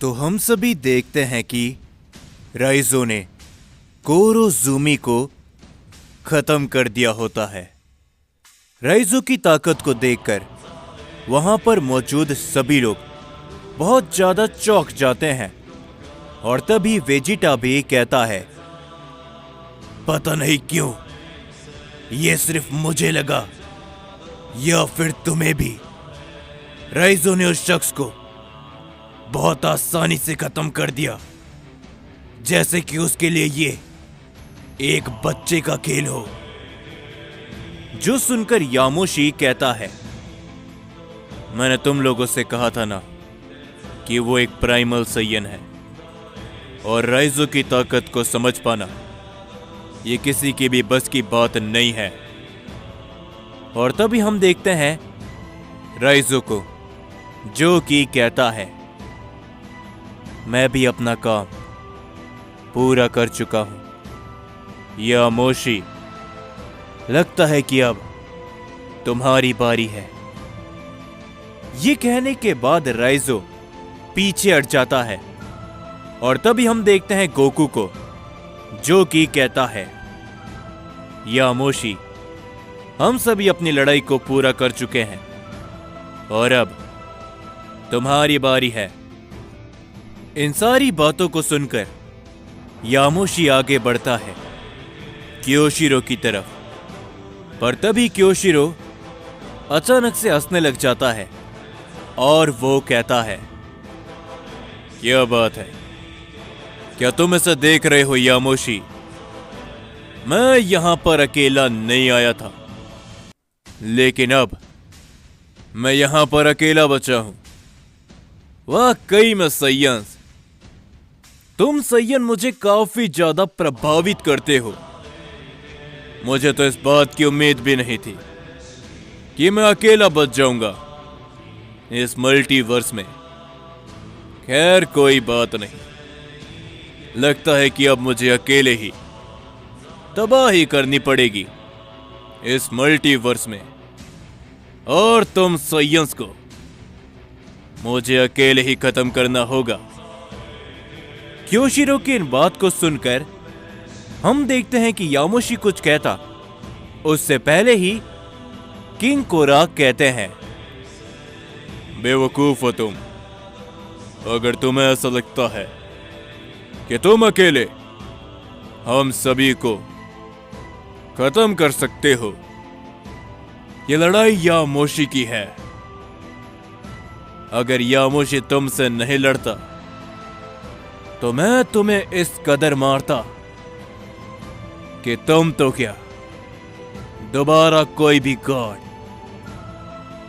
तो हम सभी देखते हैं कि राइजो ने कोरोजुमी को खत्म कर दिया होता है। राइजो की ताकत को देखकर वहां पर मौजूद सभी लोग बहुत ज्यादा चौंक जाते हैं और तभी वेजिटा भी कहता है, पता नहीं क्यों ये सिर्फ मुझे लगा या फिर तुम्हें भी। राइजो ने उस शख्स को बहुत आसानी से खत्म कर दिया, जैसे कि उसके लिए ये एक बच्चे का खेल हो। जो सुनकर यामोशी कहता है, मैंने तुम लोगों से कहा था ना कि वो एक प्राइमल सैयन है और राइजो की ताकत को समझ पाना ये किसी की भी बस की बात नहीं है। और तभी हम देखते हैं राइजो को, जो कि कहता है, मैं भी अपना काम पूरा कर चुका हूं। यामोशी, लगता है कि अब तुम्हारी बारी है। ये कहने के बाद राइजो पीछे हट जाता है और तभी हम देखते हैं गोकू को, जो कि कहता है, यामोशी, हम सभी अपनी लड़ाई को पूरा कर चुके हैं और अब तुम्हारी बारी है। इन सारी बातों को सुनकर यामोशी आगे बढ़ता है क्योशिरो की तरफ, पर तभी क्योशिरो अचानक से हंसने लग जाता है और वो कहता है, क्या बात है, क्या तुम ऐसा देख रहे हो यामोशी? मैं यहां पर अकेला नहीं आया था, लेकिन अब मैं यहां पर अकेला बचा हूं। वाकई में सैयन, तुम सैयन मुझे काफी ज्यादा प्रभावित करते हो। मुझे तो इस बात की उम्मीद भी नहीं थी कि मैं अकेला बच जाऊंगा इस मल्टीवर्स में। खैर कोई बात नहीं, लगता है कि अब मुझे अकेले ही तबाही करनी पड़ेगी इस मल्टीवर्स में, और तुम सैयंस को मुझे अकेले ही खत्म करना होगा। क्योशिरो की इन बात को सुनकर हम देखते हैं कि यामोशी कुछ कहता उससे पहले ही किंग कोराक कहते हैं, बेवकूफ हो तुम। अगर तुम्हें ऐसा लगता है कि तुम अकेले हम सभी को खत्म कर सकते हो, ये लड़ाई यामोशी की है। अगर यामोशी तुमसे नहीं लड़ता तो मैं तुम्हें इस कदर मारता कि तुम तो क्या, दोबारा कोई भी गॉड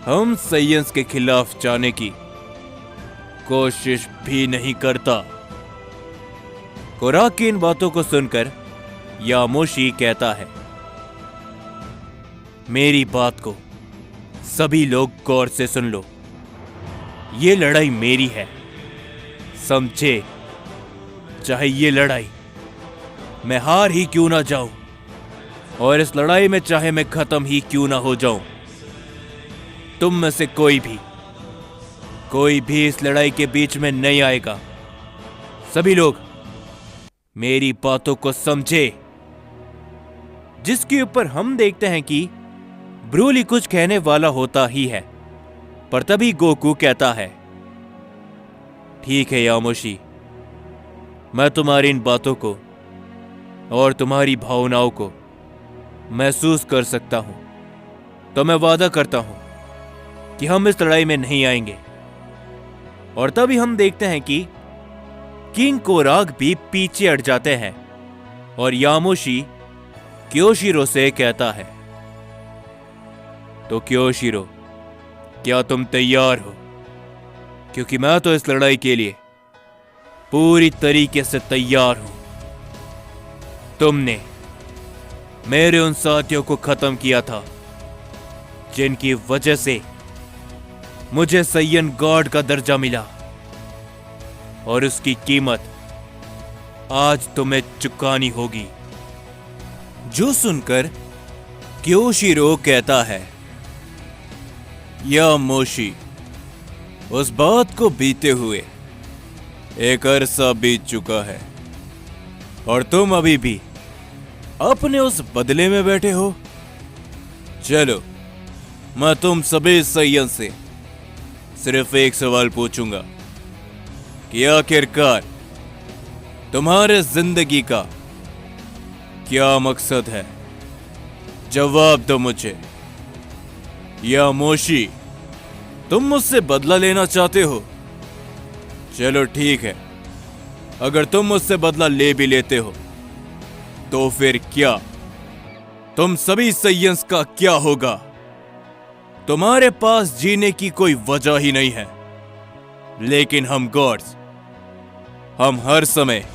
हम सैयंस के खिलाफ जाने की कोशिश भी नहीं करता। कोराक की इन बातों को सुनकर यामोशी कहता है, मेरी बात को सभी लोग गौर से सुन लो। ये लड़ाई मेरी है, समझे? चाहे ये लड़ाई मैं हार ही क्यों ना जाऊं, और इस लड़ाई में चाहे मैं खत्म ही क्यों ना हो जाऊं, तुम में से कोई भी इस लड़ाई के बीच में नहीं आएगा। सभी लोग मेरी बातों को समझे। जिसके ऊपर हम देखते हैं कि ब्रोली कुछ कहने वाला होता ही है, पर तभी गोकू कहता है, ठीक है यामोशी, मैं तुम्हारी इन बातों को और तुम्हारी भावनाओं को महसूस कर सकता हूं, तो मैं वादा करता हूं कि हम इस लड़ाई में नहीं आएंगे। और तभी हम देखते हैं कि किंग कोराक भी पीछे हट जाते हैं और यामोशी क्योशिरो से कहता है, तो क्योशिरो, क्या तुम तैयार हो? क्योंकि मैं तो इस लड़ाई के लिए पूरी तरीके से तैयार हूं। तुमने मेरे उन साथियों को खत्म किया था जिनकी वजह से मुझे सैयन गॉड का दर्जा मिला, और उसकी कीमत आज तुम्हें चुकानी होगी। जो सुनकर क्योशिरो कहता है, यामोशी, उस बात को बीते हुए एक अरसा बीत चुका है और तुम अभी भी अपने उस बदले में बैठे हो। चलो, मैं तुम सभी सैयन से सिर्फ एक सवाल पूछूंगा कि आखिरकार तुम्हारे जिंदगी का क्या मकसद है। जवाब दो मुझे। या मोशी, तुम मुझसे बदला लेना चाहते हो? चलो ठीक है, अगर तुम मुझसे बदला ले भी लेते हो तो फिर क्या तुम सभी सैयंस का क्या होगा? तुम्हारे पास जीने की कोई वजह ही नहीं है। लेकिन हम गॉड्स, हम हर समय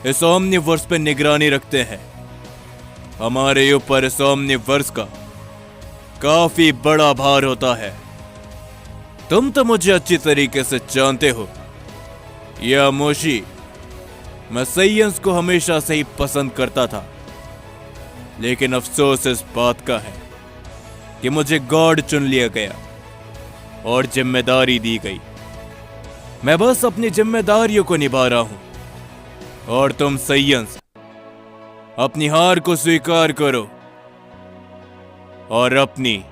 इस ओमनिवर्स पे निगरानी रखते हैं। हमारे ऊपर इस ओमनिवर्स का काफी बड़ा भार होता है। तुम तो मुझे अच्छी तरीके से जानते हो या मोशी, मैं सैयंस को हमेशा से ही पसंद करता था। लेकिन अफसोस इस बात का है कि मुझे गॉड चुन लिया गया और जिम्मेदारी दी गई। मैं बस अपनी जिम्मेदारियों को निभा रहा हूं और तुम सैयंस अपनी हार को स्वीकार करो और अपनी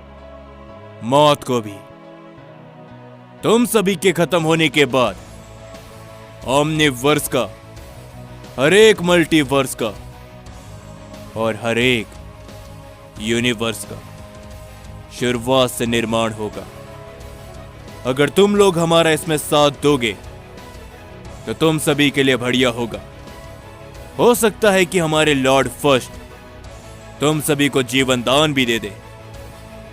मौत को भी। तुम सभी के खत्म होने के बाद ओमनिवर्स का, हर एक मल्टीवर्स का और हर एक यूनिवर्स का शुरुआत से निर्माण होगा। अगर तुम लोग हमारा इसमें साथ दोगे तो तुम सभी के लिए बढ़िया होगा। हो सकता है कि हमारे लॉर्ड फर्स्ट तुम सभी को जीवन दान भी दे दे।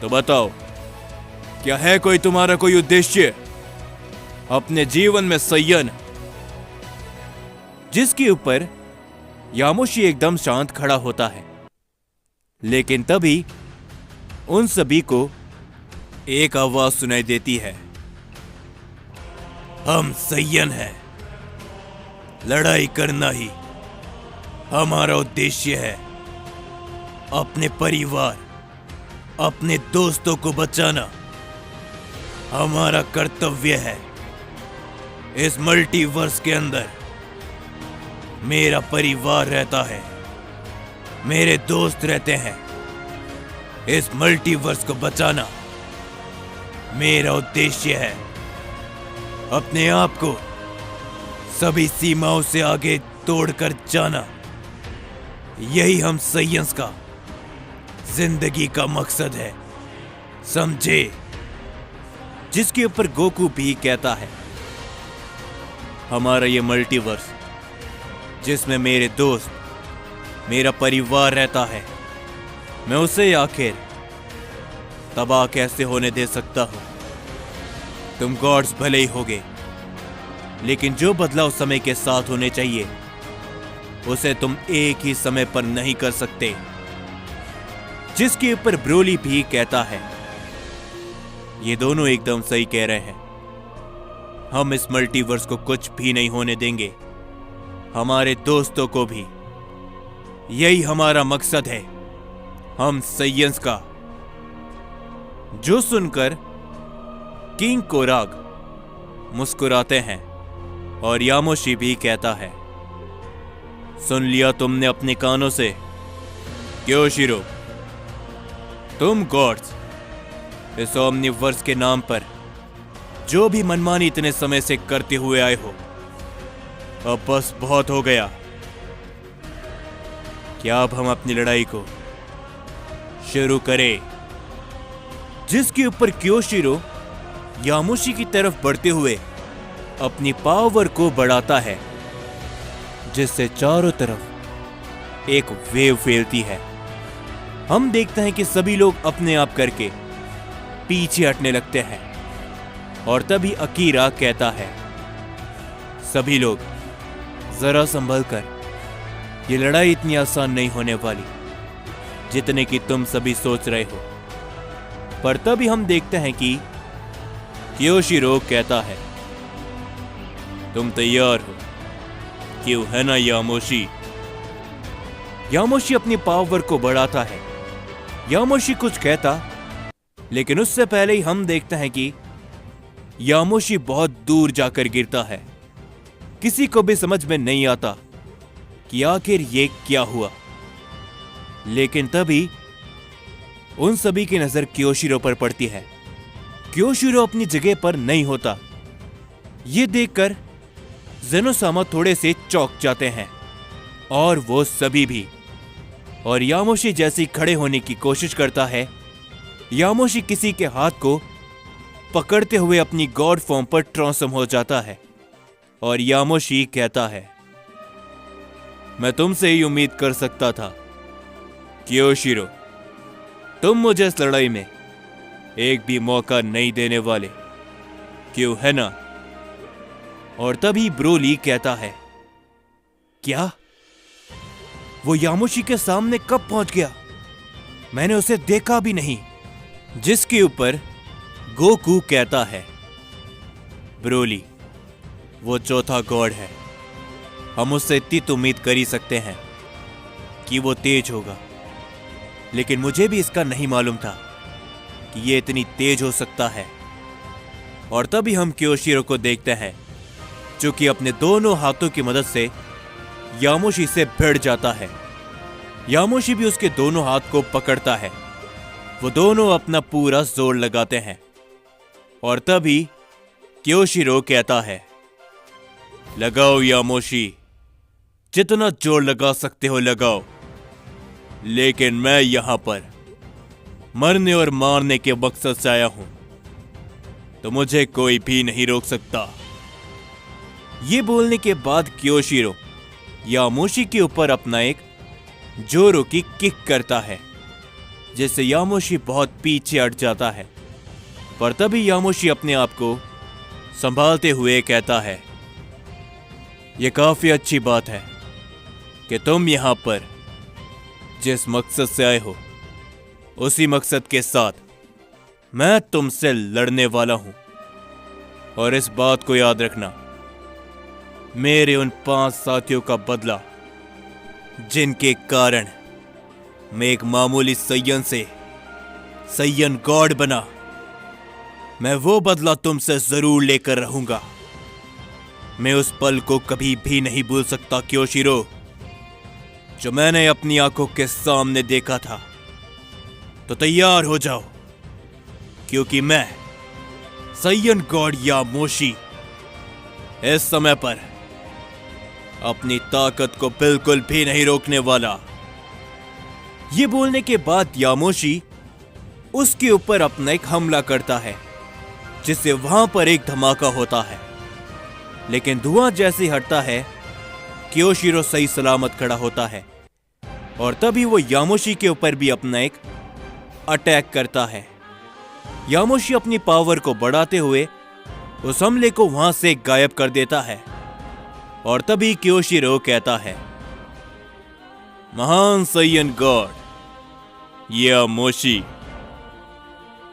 तो बताओ, क्या है कोई तुम्हारा कोई उद्देश्य अपने जीवन में सैयन? जिसके ऊपर यामोशी एकदम शांत खड़ा होता है। लेकिन तभी उन सभी को एक आवाज सुनाई देती है। हम सैयन हैं, लड़ाई करना ही हमारा उद्देश्य है। अपने परिवार, अपने दोस्तों को बचाना हमारा कर्तव्य है। इस मल्टीवर्स के अंदर मेरा परिवार रहता है, मेरे दोस्त रहते हैं। इस मल्टीवर्स को बचाना मेरा उद्देश्य है। अपने आप को सभी सीमाओं से आगे तोड़कर जाना, यही हम सैयंस का जिंदगी का मकसद है, समझे? जिसके ऊपर गोकू भी कहता है, हमारा ये मल्टीवर्स जिसमें मेरे दोस्त, मेरा परिवार रहता है, मैं उसे आखिर तबाह कैसे होने दे सकता हूं? तुम गॉड्स भले ही होगे, लेकिन जो बदलाव समय के साथ होने चाहिए उसे तुम एक ही समय पर नहीं कर सकते। जिसके ऊपर ब्रोली भी कहता है, ये दोनों एकदम सही कह रहे हैं। हम इस मल्टीवर्स को कुछ भी नहीं होने देंगे, हमारे दोस्तों को भी। यही हमारा मकसद है, हम सैयंस का। जो सुनकर किंग कोराग मुस्कुराते हैं और यामोशी भी कहता है, सुन लिया तुमने अपने कानों से क्योशिरो? तुम गॉड्स इस ओमनिवर्स के नाम पर जो भी मनमानी इतने समय से करते हुए आए हो, अब बस बहुत हो गया। क्या अब हम अपनी लड़ाई को शुरू करें? जिसके ऊपर क्योशिरो यामोशी की तरफ बढ़ते हुए अपनी पावर को बढ़ाता है, जिससे चारों तरफ एक वेव फैलती है। हम देखते हैं कि सभी लोग अपने आप करके पीछे हटने लगते हैं और तभी अकीरा कहता है, सभी लोग जरा संभल कर, ये लड़ाई इतनी आसान नहीं होने वाली जितने कि तुम सभी सोच रहे हो। पर तभी हम देखते हैं कि क्योशिरो कहता है, तुम तैयार हो? क्यों, है ना यामोशी? यामोशी अपनी पावर को बढ़ाता है। यामोशी कुछ कहता, लेकिन उससे पहले ही हम देखते हैं कि यामोशी बहुत दूर जाकर गिरता है किसी को भी समझ में नहीं आता कि आखिर ये क्या हुआ। लेकिन तभी उन सभी की नजर क्योशिरो पर पड़ती है। क्योशिरो अपनी जगह पर नहीं होता। ये देखकर ज़ेनोसामा थोड़े से चौंक जाते हैं और वो सभी भी। और यामोशी जैसी खड़े होने की कोशिश करता है, यामोशी किसी के हाथ को पकड़ते हुए अपनी गॉड फॉर्म पर ट्रांसफॉर्म हो जाता है और यामोशी कहता है, मैं तुमसे ही उम्मीद कर सकता था क्योशिरो, तुम मुझे इस लड़ाई में एक भी मौका नहीं देने वाले, क्यों है ना? और तभी ब्रोली कहता है, क्या? वो यामोशी के सामने कब पहुंच गया? मैंने उसे देखा भी नहीं। जिसके ऊपर गोकू कहता है, ब्रोली वो चौथा गॉड है, हम उससे इतनी तो उम्मीद कर ही सकते हैं कि वो तेज होगा, लेकिन मुझे भी इसका नहीं मालूम था कि ये इतनी तेज हो सकता है। और तभी हम क्योशिरो को देखते हैं जो कि अपने दोनों हाथों की मदद से यामोशी से भिड़ जाता है। यामोशी भी उसके दोनों हाथ को पकड़ता है। वो दोनों अपना पूरा जोर लगाते हैं और तभी क्योशिरो कहता है, लगाओ यामोशी, जितना जोर लगा सकते हो लगाओ, लेकिन मैं यहां पर मरने और मारने के मकसद से आया हूं, तो मुझे कोई भी नहीं रोक सकता। ये बोलने के बाद क्योशिरो यामोशी के ऊपर अपना एक जोरों की किक करता है, जिससे यामोशी बहुत पीछे हट जाता है। पर तभी यामोशी अपने आप को संभालते हुए कहता है, यह काफी अच्छी बात है कि तुम यहां पर जिस मकसद से आए हो, उसी मकसद के साथ मैं तुमसे लड़ने वाला हूं। और इस बात को याद रखना, मेरे उन 5 साथियों का बदला, जिनके कारण मैं एक मामूली सैयन से सैयन गॉड बना, मैं वो बदला तुमसे जरूर लेकर रहूंगा। मैं उस पल को कभी भी नहीं भूल सकता क्योशिरो, जो मैंने अपनी आंखों के सामने देखा था। तो तैयार हो जाओ, क्योंकि मैं सैयन गॉड यामोशी इस समय पर अपनी ताकत को बिल्कुल भी नहीं रोकने वाला। ये बोलने के बाद यामोशी उसके ऊपर अपना एक हमला करता है, जिससे वहां पर एक धमाका होता है। लेकिन धुआं जैसे हटता है, क्योशिरो सही सलामत खड़ा होता है और तभी वो यामोशी के ऊपर भी अपना एक अटैक करता है। यामोशी अपनी पावर को बढ़ाते हुए उस हमले को वहां से गायब कर देता है। और तभी क्योशिरो कहता है, महान सैयन गॉड यामोशी,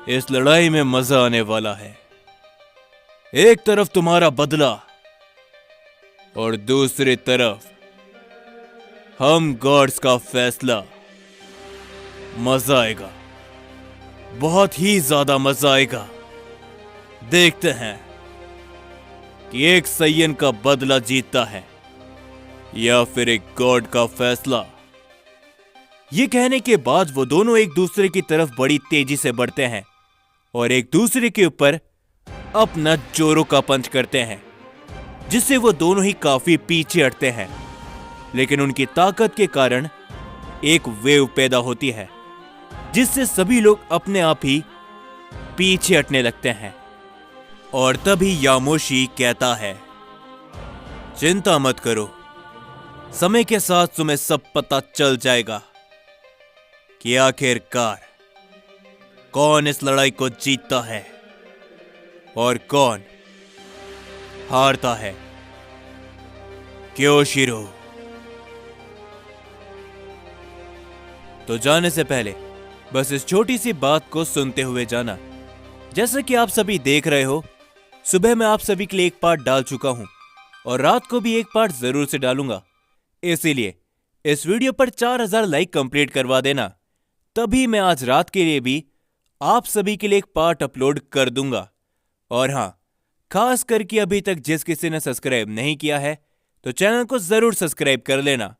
इस लड़ाई में मजा आने वाला है। एक तरफ तुम्हारा बदला और दूसरी तरफ हम गॉड्स का फैसला। मजा आएगा, बहुत ही ज्यादा मजा आएगा। देखते हैं कि एक सैयन का बदला जीतता है या फिर एक गॉड का फैसला। ये कहने के बाद वो दोनों एक दूसरे की तरफ बड़ी तेजी से बढ़ते हैं और एक दूसरे के ऊपर अपना जोरों का पंच करते हैं, जिससे वो दोनों ही काफी पीछे हटते हैं। लेकिन उनकी ताकत के कारण एक वेव पैदा होती है, जिससे सभी लोग अपने आप ही पीछे हटने लगते हैं। और तभी यामोशी कहता है, चिंता मत करो, समय के साथ तुम्हें सब पता चल जाएगा कि आखिरकार कौन इस लड़ाई को जीतता है और कौन हारता है। क्योशिरो। तो जाने से पहले बस इस छोटी सी बात को सुनते हुए जाना। जैसा कि आप सभी देख रहे हो, सुबह मैं आप सभी के लिए एक पार्ट डाल चुका हूं और रात को भी एक पार्ट जरूर से डालूंगा। इसीलिए इस वीडियो पर 4000 लाइक कंप्लीट करवा देना, तभी मैं आज रात के लिए भी आप सभी के लिए एक पार्ट अपलोड कर दूंगा। और हां, खास करके अभी तक जिस किसी ने सब्सक्राइब नहीं किया है तो चैनल को जरूर सब्सक्राइब कर लेना